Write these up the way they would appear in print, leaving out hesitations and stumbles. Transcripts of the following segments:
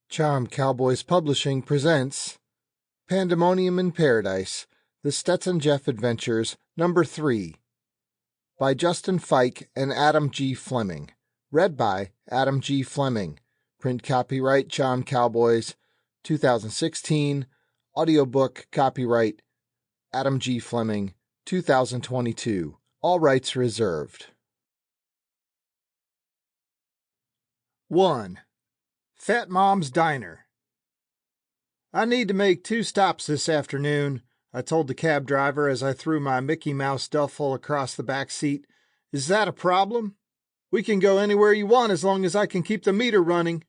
Charm Cowboys Publishing presents Pandemonium in Paradise, The Stetson Jeff Adventures, Number 3, by Justin Fike and Adam G. Fleming. Read by Adam G. Fleming. Print copyright Charm Cowboys, 2016. Audiobook copyright Adam G. Fleming, 2022. All rights reserved. 1. Fat Mom's Diner. I need to make 2 stops this afternoon, I told the cab driver as I threw my Mickey Mouse duffel across the back seat. Is that a problem? We can go anywhere you want as long as I can keep the meter running.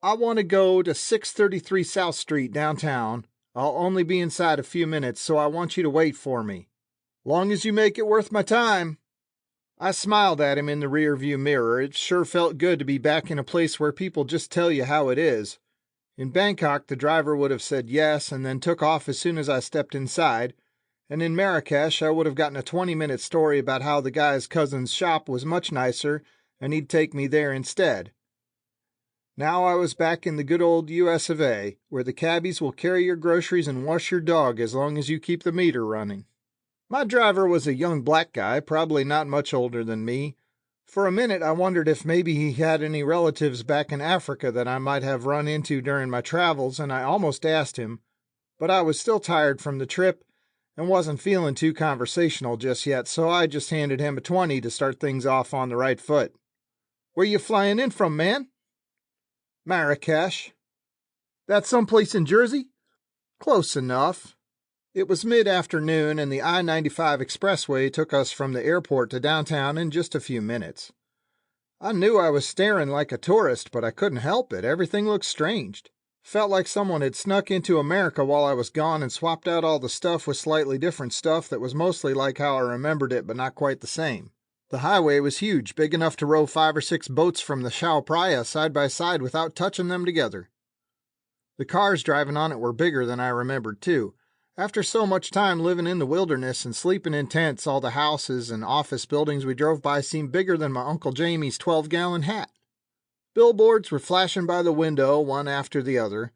I want to go to 633 South Street downtown. I'll only be inside a few minutes, so I want you to wait for me. Long as you make it worth my time. I smiled at him in the rearview mirror. It sure felt good to be back in a place where people just tell you how it is. In Bangkok, the driver would have said yes and then took off as soon as I stepped inside, and in Marrakesh I would have gotten a 20-minute story about how the guy's cousin's shop was much nicer and he'd take me there instead. Now I was back in the good old US of A, where the cabbies will carry your groceries and wash your dog as long as you keep the meter running. My driver was a young black guy, probably not much older than me. For a minute I wondered if maybe he had any relatives back in Africa that I might have run into during my travels, and I almost asked him, but I was still tired from the trip and wasn't feeling too conversational just yet, so I just handed him a 20 to start things off on the right foot. Where you flying in from, man? Marrakesh. That's someplace in Jersey? Close enough. It was mid-afternoon, and the I-95 expressway took us from the airport to downtown in just a few minutes. I knew I was staring like a tourist, but I couldn't help it. Everything looked strange. Felt like someone had snuck into America while I was gone and swapped out all the stuff with slightly different stuff that was mostly like how I remembered it, but not quite the same. The highway was huge, big enough to row 5 or 6 boats from the Chao Phraya side by side without touching them together. The cars driving on it were bigger than I remembered, too. After so much time living in the wilderness and sleeping in tents, all the houses and office buildings we drove by seemed bigger than my Uncle Jamie's 12-gallon hat. Billboards were flashing by the window, one after the other.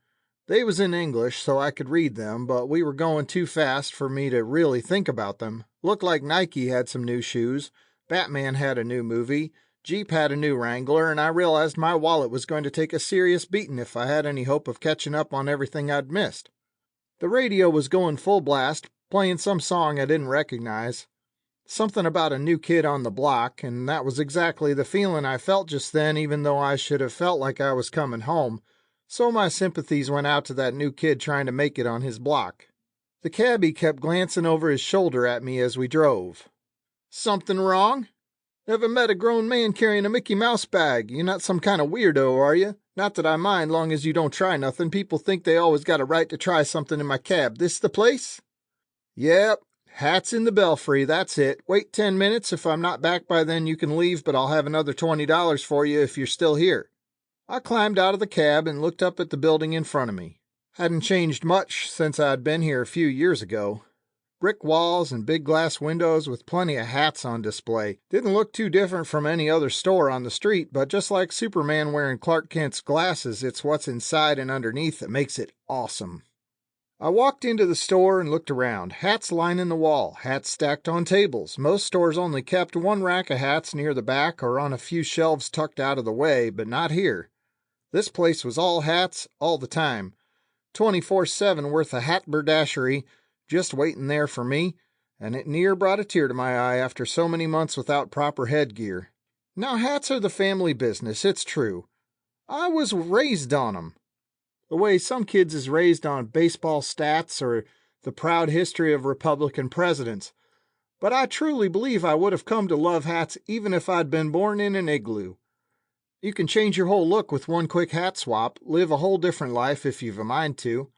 They was in English, so I could read them, but we were going too fast for me to really think about them. Looked like Nike had some new shoes, Batman had a new movie, Jeep had a new Wrangler, and I realized my wallet was going to take a serious beating if I had any hope of catching up on everything I'd missed. The radio was going full blast, playing some song I didn't recognize. Something about a new kid on the block, and that was exactly the feeling I felt just then, even though I should have felt like I was coming home. So my sympathies went out to that new kid trying to make it on his block. The cabbie kept glancing over his shoulder at me as we drove. Something wrong? Never met a grown man carrying a Mickey Mouse bag. You're not some kind of weirdo, are you? Not that I mind, long as you don't try nothing. People think they always got a right to try something in my cab. This the place? Yep, hat's in the belfry, that's it. Wait 10 minutes. If I'm not back by then, you can leave, but I'll have another $20 for you if you're still here. I climbed out of the cab and looked up at the building in front of me. Hadn't changed much since I'd been here a few years ago. Brick walls and big glass windows with plenty of hats on display. Didn't look too different from any other store on the street, but just like Superman wearing Clark Kent's glasses, it's what's inside and underneath that makes it awesome. I walked into the store and looked around. Hats lining the wall, hats stacked on tables. Most stores only kept one rack of hats near the back or on a few shelves tucked out of the way, but not here. This place was all hats, all the time. 24/7 worth of hat berdashery, just waiting there for me, and it near brought a tear to my eye after so many months without proper headgear. Now hats are the family business, it's true. I was raised on 'em. The way some kids is raised on baseball stats or the proud history of Republican presidents. But I truly believe I would have come to love hats even if I'd been born in an igloo. You can change your whole look with one quick hat swap, live a whole different life if you've a mind to.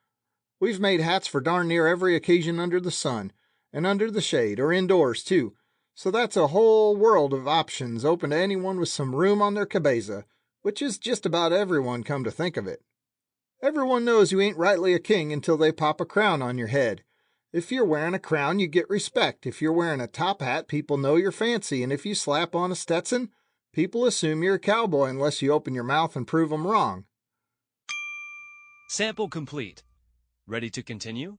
We've made hats for darn near every occasion under the sun, and under the shade, or indoors too, so that's a whole world of options open to anyone with some room on their cabeza, which is just about everyone come to think of it. Everyone knows you ain't rightly a king until they pop a crown on your head. If you're wearing a crown, you get respect. If you're wearing a top hat, people know you're fancy, and if you slap on a Stetson, people assume you're a cowboy unless you open your mouth and prove 'em wrong. Sample complete. Ready to continue?